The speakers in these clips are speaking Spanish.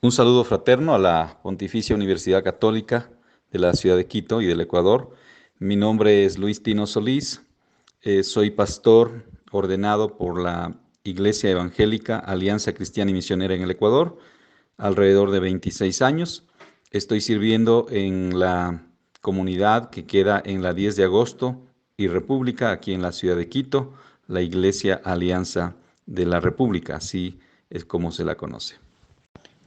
Un saludo fraterno a la Pontificia Universidad Católica de la ciudad de Quito y del Ecuador. Mi nombre es Luis Tino Solís. Soy pastor ordenado por la Iglesia Evangélica Alianza Cristiana y Misionera en el Ecuador, alrededor de 26 años. Estoy sirviendo en la comunidad que queda en la 10 de agosto y República, aquí en la ciudad de Quito, la Iglesia Alianza de la República, así es como se la conoce.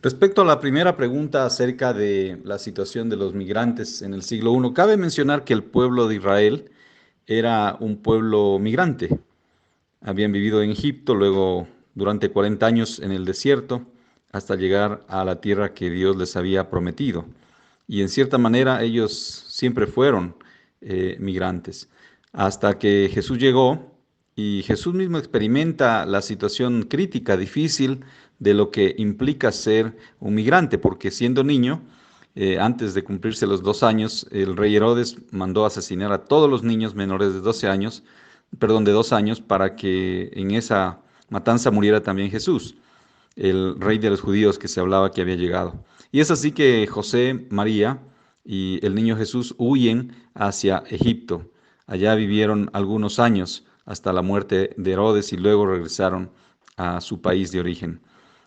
Respecto a la primera pregunta acerca de la situación de los migrantes en el siglo I, cabe mencionar que el pueblo de Israel era un pueblo migrante. Habían vivido en Egipto, luego durante 40 años en el desierto, hasta llegar a la tierra que Dios les había prometido. Y en cierta manera ellos siempre fueron migrantes, hasta que Jesús llegó y Jesús mismo experimenta la situación crítica, difícil de lo que implica ser un migrante, porque siendo niño, antes de cumplirse los 2 años, el rey Herodes mandó asesinar a todos los niños menores de 12 años, perdón, de 2 años, para que en esa matanza muriera también Jesús, el rey de los judíos que se hablaba que había llegado. Y es así que José, María y el niño Jesús huyen hacia Egipto. Allá vivieron algunos años hasta la muerte de Herodes y luego regresaron a su país de origen.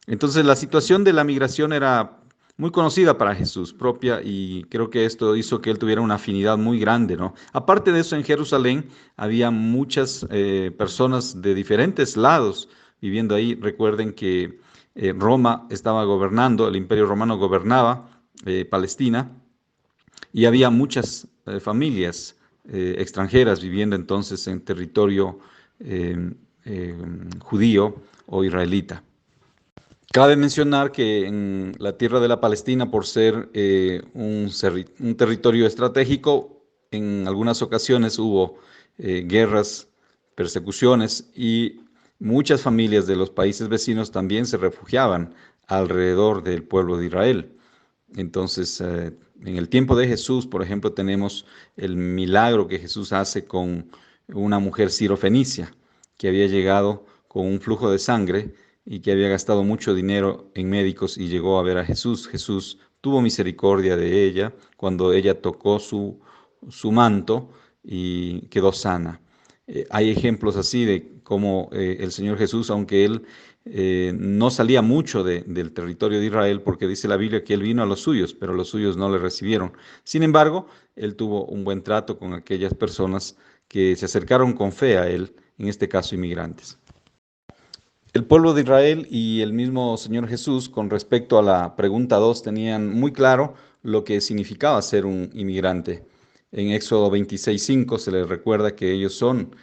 Entonces la situación de la migración era muy conocida para Jesús propia y creo que esto hizo que él tuviera una afinidad muy grande, ¿no? Aparte de eso, en Jerusalén había muchas personas de diferentes lados viviendo ahí. Recuerden que Roma estaba gobernando, el Imperio Romano gobernaba Palestina y había muchas familias extranjeras viviendo entonces en territorio eh, eh, judío o israelita. Cabe mencionar que en la tierra de la Palestina, por ser un territorio estratégico, en algunas ocasiones hubo guerras, persecuciones y muchas familias de los países vecinos también se refugiaban alrededor del pueblo de Israel. Entonces, en el tiempo de Jesús, por ejemplo, tenemos el milagro que Jesús hace con una mujer sirofenicia que había llegado con un flujo de sangre y que había gastado mucho dinero en médicos y llegó a ver a Jesús. Jesús tuvo misericordia de ella cuando ella tocó su manto y quedó sana. Hay ejemplos así de cómo el Señor Jesús, aunque él no salía mucho del territorio de Israel, porque dice la Biblia que él vino a los suyos, pero los suyos no le recibieron. Sin embargo, él tuvo un buen trato con aquellas personas que se acercaron con fe a él, en este caso inmigrantes. El pueblo de Israel y el mismo Señor Jesús, con respecto a la pregunta 2, tenían muy claro lo que significaba ser un inmigrante. En Éxodo 26:5 se les recuerda que ellos son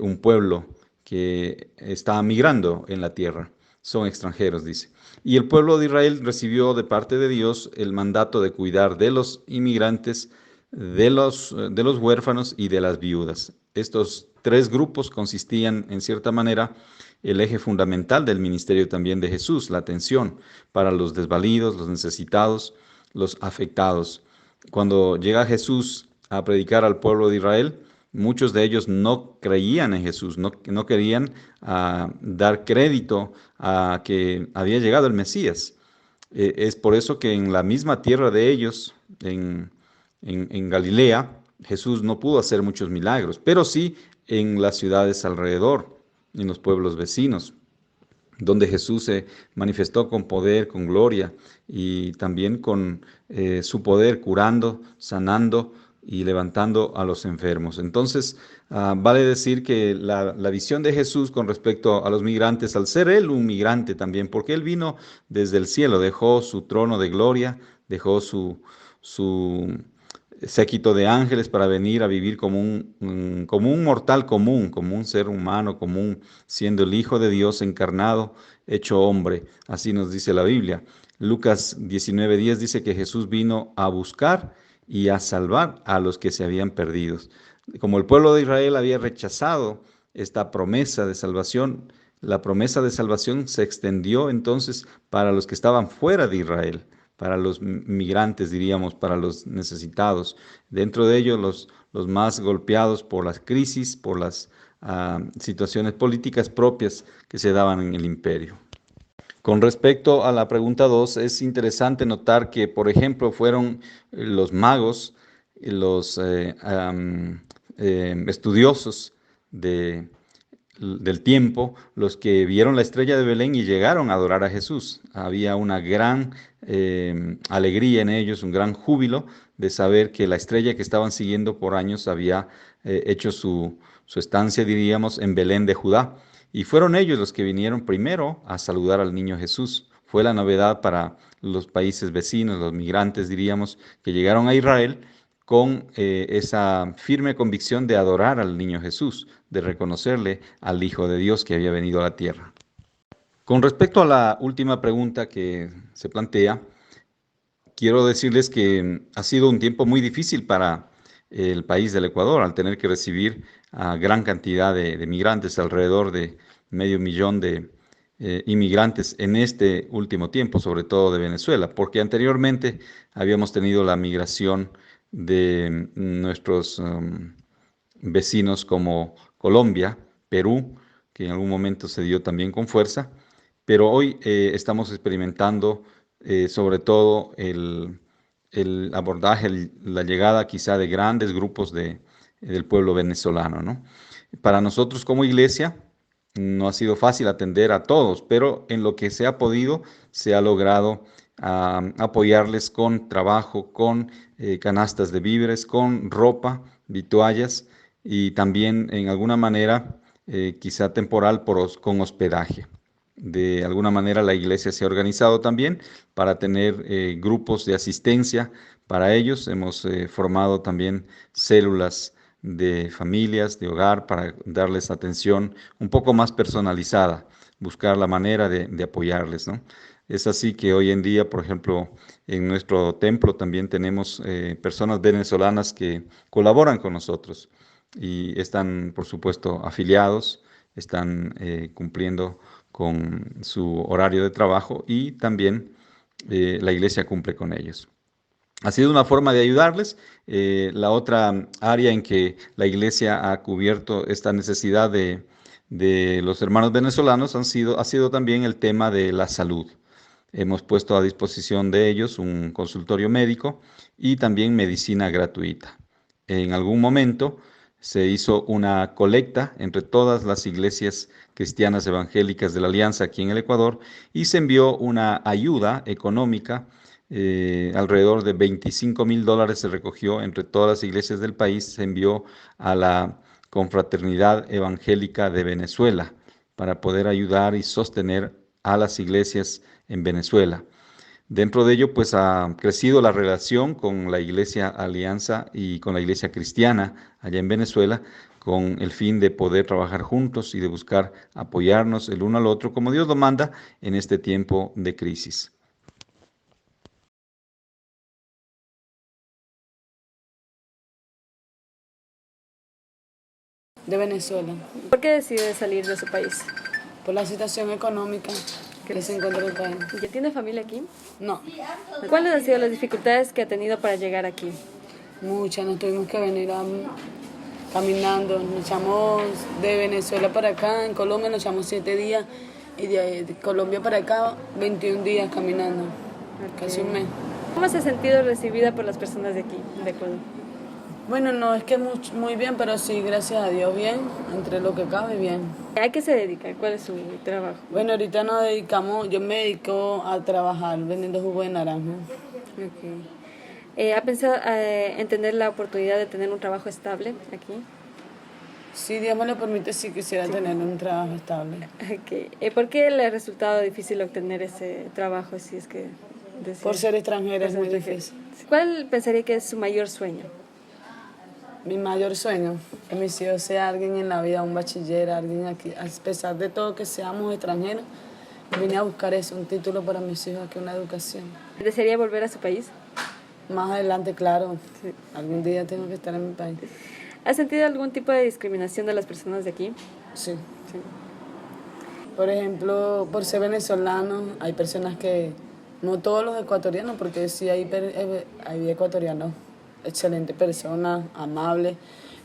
un pueblo que está migrando en la tierra, son extranjeros, dice. Y el pueblo de Israel recibió de parte de Dios el mandato de cuidar de los inmigrantes, de los huérfanos y de las viudas. Estos tres grupos consistían, en cierta manera, el eje fundamental del ministerio también de Jesús, la atención para los desvalidos, los necesitados, los afectados. Cuando llega Jesús a predicar al pueblo de Israel, muchos de ellos no creían en Jesús, no querían dar crédito a que había llegado el Mesías. Es por eso que en la misma tierra de ellos, en Galilea, Jesús no pudo hacer muchos milagros, pero sí en las ciudades alrededor, en los pueblos vecinos, donde Jesús se manifestó con poder, con gloria y también con su poder curando, sanando y levantando a los enfermos. Entonces, vale decir que la visión de Jesús con respecto a los migrantes, al ser Él un migrante también, porque Él vino desde el cielo, dejó su trono de gloria, dejó su séquito de ángeles para venir a vivir como un mortal común, como un ser humano común, siendo el Hijo de Dios encarnado, hecho hombre. Así nos dice la Biblia. Lucas 19:10 dice que Jesús vino a buscar y a salvar a los que se habían perdido. Como el pueblo de Israel había rechazado esta promesa de salvación, la promesa de salvación se extendió entonces para los que estaban fuera de Israel, para los migrantes, diríamos, para los necesitados. Dentro de ellos, los más golpeados por las crisis, por las situaciones políticas propias que se daban en el imperio. Con respecto a la pregunta 2, es interesante notar que, por ejemplo, fueron los magos, los estudiosos de, del tiempo, los que vieron la estrella de Belén y llegaron a adorar a Jesús. Había una gran alegría en ellos, un gran júbilo de saber que la estrella que estaban siguiendo por años había hecho su estancia, diríamos, en Belén de Judá. Y fueron ellos los que vinieron primero a saludar al niño Jesús. Fue la novedad para los países vecinos, los migrantes, diríamos, que llegaron a Israel con esa firme convicción de adorar al niño Jesús, de reconocerle al Hijo de Dios que había venido a la tierra. Con respecto a la última pregunta que se plantea, quiero decirles que ha sido un tiempo muy difícil para el país del Ecuador al tener que recibir a gran cantidad de migrantes, alrededor de 500.000 de inmigrantes en este último tiempo, sobre todo de Venezuela, porque anteriormente habíamos tenido la migración de nuestros vecinos como Colombia, Perú, que en algún momento se dio también con fuerza, pero hoy estamos experimentando sobre todo el abordaje, la llegada quizá de grandes grupos del pueblo venezolano, ¿no? Para nosotros como iglesia no ha sido fácil atender a todos, pero en lo que se ha podido, se ha logrado apoyarles con trabajo, con canastas de víveres, con ropa, vituallas y también en alguna manera, quizá temporal, con hospedaje. De alguna manera la iglesia se ha organizado también para tener grupos de asistencia para ellos. Hemos formado también células de familias, de hogar, para darles atención un poco más personalizada, buscar la manera de apoyarles, ¿no? Es así que hoy en día, por ejemplo, en nuestro templo también tenemos personas venezolanas que colaboran con nosotros y están, por supuesto, afiliados, están cumpliendo con su horario de trabajo y también la iglesia cumple con ellos. Ha sido una forma de ayudarles. La otra área en que la iglesia ha cubierto esta necesidad de los hermanos venezolanos ha sido también el tema de la salud. Hemos puesto a disposición de ellos un consultorio médico y también medicina gratuita. En algún momento se hizo una colecta entre todas las iglesias cristianas evangélicas de la Alianza aquí en el Ecuador y se envió una ayuda económica. Alrededor de $25.000 se recogió entre todas las iglesias del país, se envió a la Confraternidad Evangélica de Venezuela para poder ayudar y sostener a las iglesias en Venezuela. Dentro de ello, pues ha crecido la relación con la Iglesia Alianza y con la Iglesia Cristiana allá en Venezuela, con el fin de poder trabajar juntos y de buscar apoyarnos el uno al otro, como Dios lo manda en este tiempo de crisis. De Venezuela, ¿Por qué decide salir de su país? por la situación económica que se encuentra el país. ¿Ya tiene familia aquí? No, ¿Cuáles han sido las dificultades que ha tenido para llegar aquí? muchas, nos tuvimos que venir caminando, nos echamos de Venezuela para acá, en Colombia nos echamos 7 días y de Colombia para acá 21 días caminando, casi un mes. ¿Cómo se ha sentido recibida por las personas de aquí, de Ecuador? Bueno, no es que muy bien, pero sí, gracias a Dios, bien, entre lo que cabe, bien. ¿A qué se dedica? ¿Cuál es su trabajo? Bueno, ahorita yo me dedico a trabajar vendiendo jugo de naranja. Okay. ¿Ha pensado en tener la oportunidad de tener un trabajo estable aquí? Si Dios me lo permite, sí quisiera tener un trabajo estable. Okay. ¿Por qué le ha resultado difícil obtener ese trabajo si es que decide? Por ser extranjera Por es ser muy extranjera. difícil. ¿Cuál pensaría que es su mayor sueño? Mi mayor sueño, que mis hijos sea alguien en la vida, un bachiller, alguien aquí. A pesar de todo que seamos extranjeros, vine a buscar eso, un título para mis hijos, aquí una educación. ¿Desearía volver a su país? Más adelante, claro, Sí. algún día tengo que estar en mi país. ¿Ha sentido algún tipo de discriminación de las personas de aquí? Sí. Sí. Por ejemplo, por ser venezolano, hay personas que, no todos los ecuatorianos, porque sí hay ecuatorianos, excelentes personas, amables,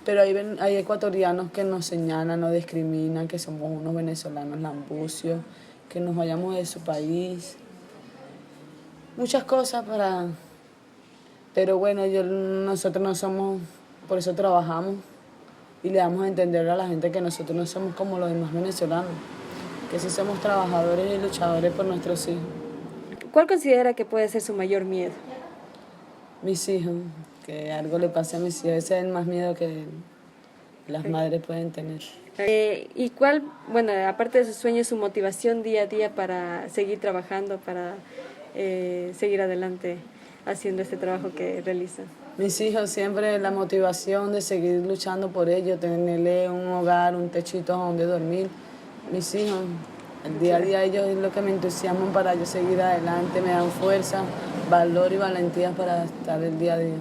pero hay ecuatorianos que nos señalan, nos discriminan, que somos unos venezolanos lambucios, que nos vayamos de su país. Muchas cosas pero bueno, nosotros no somos, por eso trabajamos y le damos a entender a la gente que nosotros no somos como los demás venezolanos, que sí somos trabajadores y luchadores por nuestros hijos. ¿Cuál considera que puede ser su mayor miedo? Mis hijos, que algo le pase a mis hijos, ese es el más miedo que las madres pueden tener. ¿Y cuál, bueno, aparte de sus sueños, su motivación día a día para seguir trabajando, para seguir adelante haciendo este trabajo que realizan? Mis hijos, siempre la motivación de seguir luchando por ellos, tenerle un hogar, un techito donde dormir. Mis hijos, el día a día ellos es lo que me entusiasman para yo seguir adelante, me dan fuerza, valor y valentía para estar el día a día.